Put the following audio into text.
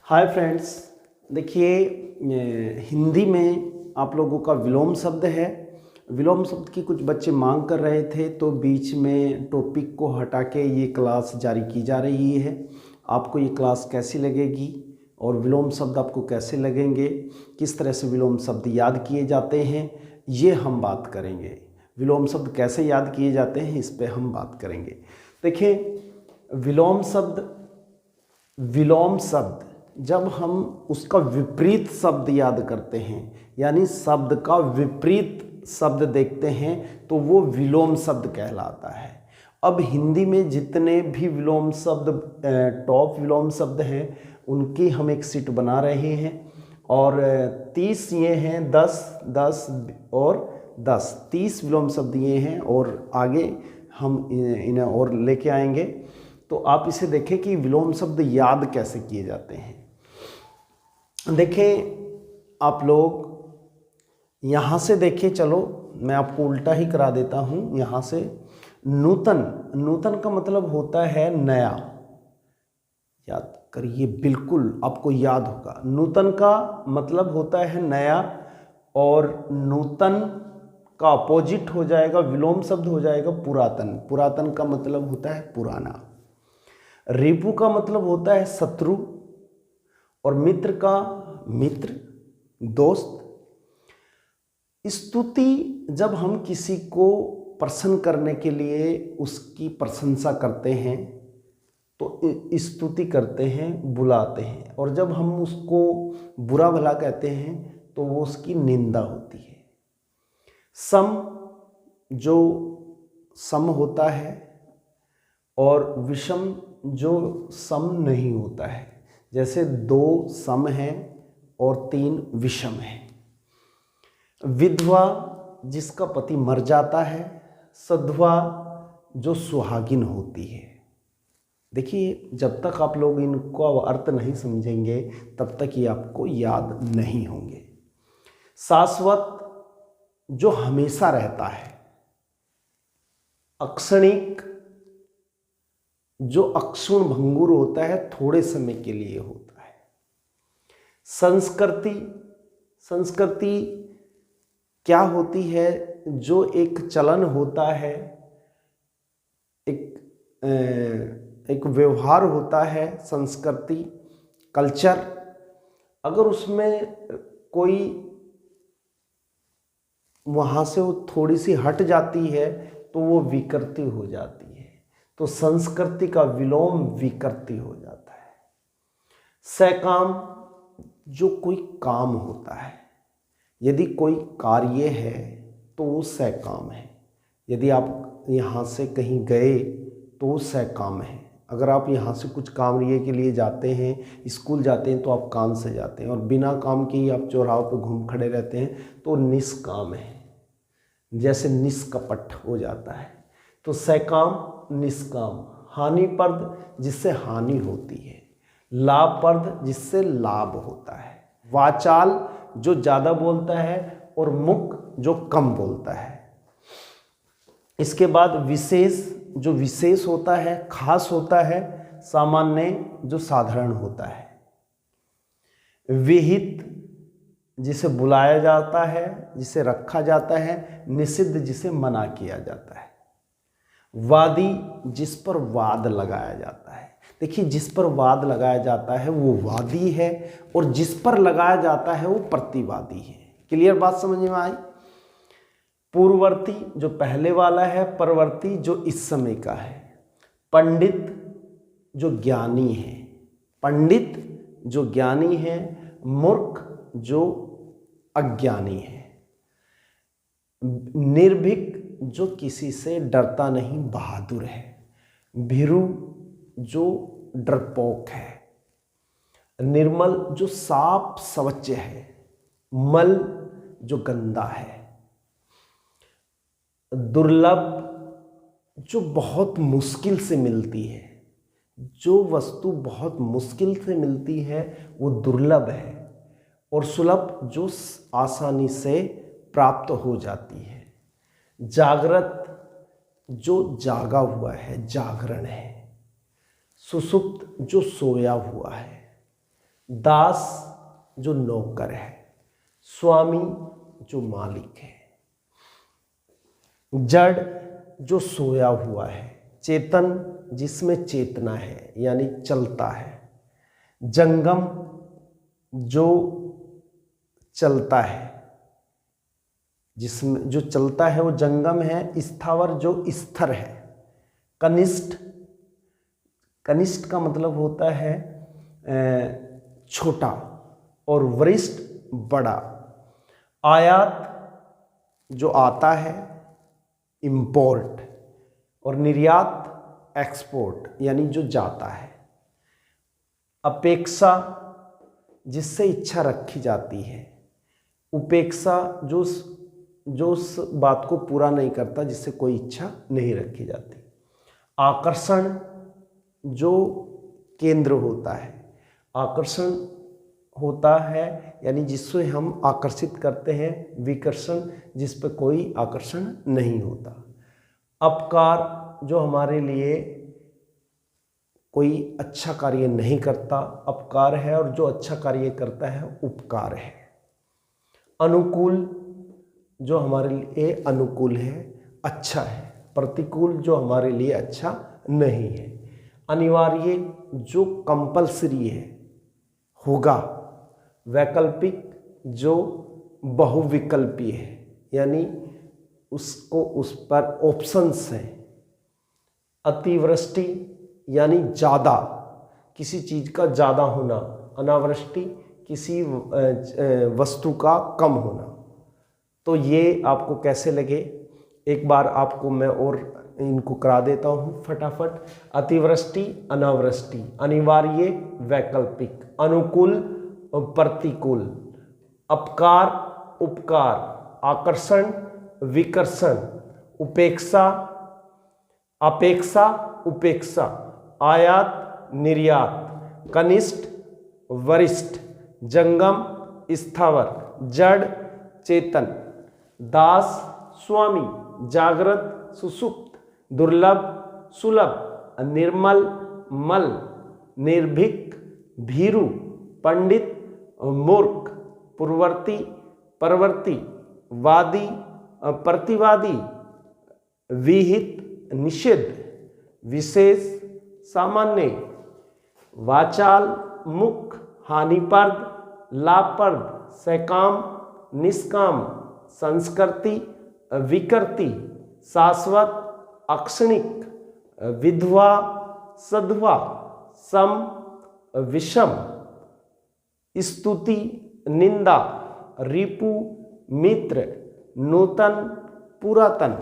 Hi friends, देखिए हिंदी में आप लोगों का विलोम शब्द है। विलोम शब्द की कुछ बच्चे मांग कर रहे थे, तो बीच में टॉपिक को हटा के ये क्लास जारी की जा रही है। आपको ये क्लास कैसी लगेगी और विलोम शब्द आपको कैसे लगेंगे, किस तरह से विलोम शब्द याद किए जाते हैं, ये हम बात करेंगे। विलोम शब्द कैसे याद किए जाते हैं, इस पर हम बात करेंगे। देखिए, विलोम शब्द जब हम उसका विपरीत शब्द याद करते हैं, यानी शब्द का विपरीत शब्द देखते हैं, तो वो विलोम शब्द कहलाता है। अब हिंदी में जितने भी विलोम शब्द टॉप विलोम शब्द हैं, उनकी हम एक सीट बना रहे हैं और 30 ये हैं, 10 10 और 10 30 विलोम शब्द ये हैं और आगे हम इन्हें और लेके आएंगे। तो आप इसे देखें कि विलोम शब्द याद कैसे किए जाते हैं। देखें आप लोग यहाँ से देखें, चलो मैं आपको उल्टा ही करा देता हूँ। यहाँ से नूतन का मतलब होता है नया। याद करिए, बिल्कुल आपको याद होगा। नूतन का मतलब होता है नया और नूतन का अपोजिट हो जाएगा, विलोम शब्द हो जाएगा पुरातन। पुरातन का मतलब होता है पुराना। रिपु का मतलब होता है शत्रु और मित्र का मित्र, दोस्त। स्तुति जब हम किसी को प्रसन्न करने के लिए उसकी प्रशंसा करते हैं तो स्तुति करते हैं, बुलाते हैं। और जब हम उसको बुरा भला कहते हैं तो वो उसकी निंदा होती है। जो सम होता है और विषम जो सम नहीं होता है। जैसे 2 सम हैं और 3 विषम हैं। विधवा जिसका पति मर जाता है, सधवा जो सुहागिन होती है। देखिए, जब तक आप लोग इनको अर्थ नहीं समझेंगे तब तक ये आपको याद नहीं होंगे। शाश्वत जो हमेशा रहता है। अक्षणिक जो अक्षुण भंगुर होता है, थोड़े समय के लिए होता है। संस्कृति क्या होती है? जो एक चलन होता है, एक व्यवहार होता है, संस्कृति, कल्चर। अगर उसमें कोई वहाँ से वो थोड़ी सी हट जाती है तो वो विकृति हो जाती है। तो संस्कृति का विलोम विकृति हो जाता है। सकाम जो कोई काम होता है। यदि कोई कार्य है तो वो सकाम है। यदि आप यहाँ से कहीं गए तो वो सकाम है। अगर आप यहाँ से कुछ काम के लिए जाते हैं, स्कूल जाते हैं, तो आप काम से जाते हैं। और बिना काम के ही आप चौराहों पर घूम खड़े रहते हैं तो निष्काम है। जैसे निष्कपट हो जाता है। तो सकाम निष्काम। हानिप्रद जिससे हानि होती है। लाभप्रद जिससे लाभ होता है। वाचाल जो ज़्यादा बोलता है और मुक जो कम बोलता है। इसके बाद विशेष जो विशेष होता है, खास होता है। सामान्य जो साधारण होता है। विहित जिसे बुलाया जाता है, जिसे रखा जाता है। निषिद्ध जिसे मना किया जाता है। वादी जिस पर वाद लगाया जाता है। देखिए, जिस पर वाद लगाया जाता है वो वादी है और जिस पर लगाया जाता है वो प्रतिवादी है। क्लियर बात समझ में आई? पूर्ववर्ती जो पहले वाला है, परवर्ती जो इस समय का है। पंडित जो ज्ञानी है। पंडित जो ज्ञानी है। मूर्ख जो अज्ञानी है। निर्भीक जो किसी से डरता नहीं, बहादुर है। भीरु जो डरपोक है। निर्मल जो साफ स्वच्छ है। मल जो गंदा है। दुर्लभ जो बहुत मुश्किल से मिलती है। जो वस्तु बहुत मुश्किल से मिलती है वो दुर्लभ है। और सुलभ जो आसानी से प्राप्त हो जाती है। जागृत जो जागा हुआ है, जागरण है। सुषुप्त जो सोया हुआ है। दास जो नौकर है, स्वामी जो मालिक है, जड़ जो सोया हुआ है, चेतन जिसमें चेतना है यानी चलता है, जंगम जो चलता है, जिसमें जो चलता है वो जंगम है, स्थावर जो स्थिर है, कनिष्ठ, कनिष्ठ का मतलब होता है छोटा और वरिष्ठ बड़ा, आयात जो आता है, इंपोर्ट, और निर्यात एक्सपोर्ट यानी जो जाता है, अपेक्षा जिससे इच्छा रखी जाती है, उपेक्षा जो उस बात को पूरा नहीं करता जिससे कोई इच्छा नहीं रखी जाती, आकर्षण जो केंद्र होता है, आकर्षण होता है यानी जिससे हम आकर्षित करते हैं, विकर्षण जिस पर कोई आकर्षण नहीं होता, अपकार जो हमारे लिए कोई अच्छा कार्य नहीं करता अपकार है, और जो अच्छा कार्य करता है उपकार है, अनुकूल जो हमारे लिए अनुकूल है, अच्छा है, प्रतिकूल जो हमारे लिए अच्छा नहीं है, अनिवार्य जो कंपल्सरी है, होगा, वैकल्पिक जो बहुविकल्पी है यानी उसको उस पर ऑप्शंस हैं, अतिवृष्टि यानी ज़्यादा, किसी चीज़ का ज़्यादा होना, अनावृष्टि किसी वस्तु का कम होना। तो ये आपको कैसे लगे, एक बार आपको मैं और इनको करा देता हूँ फटाफट। अतिवृष्टि अनावृष्टि, अनिवार्य वैकल्पिक, अनुकूल प्रतिकूल, अपकार उपकार, आकर्षण विकर्षण, उपेक्षा अपेक्षा उपेक्षा, आयात निर्यात, कनिष्ठ वरिष्ठ, जंगम स्थावर, जड़ चेतन, दास स्वामी, जागृत सुषुप्त, दुर्लभ सुलभ, निर्मल मल, निर्भीक भीरु, पंडित मूर्ख, पूर्ववर्ती परवर्ती, वादी प्रतिवादी, विहित निषिद्ध, विशेष सामान्य, वाचाल मुख, हानिप्रद लाभप्रद, सकाम निष्काम, संस्कृति विकृति, शाश्वत अक्षणिक, विधवा सधवा, सम विषम, स्तुति निंदा, रिपु मित्र, नूतन पुरातन।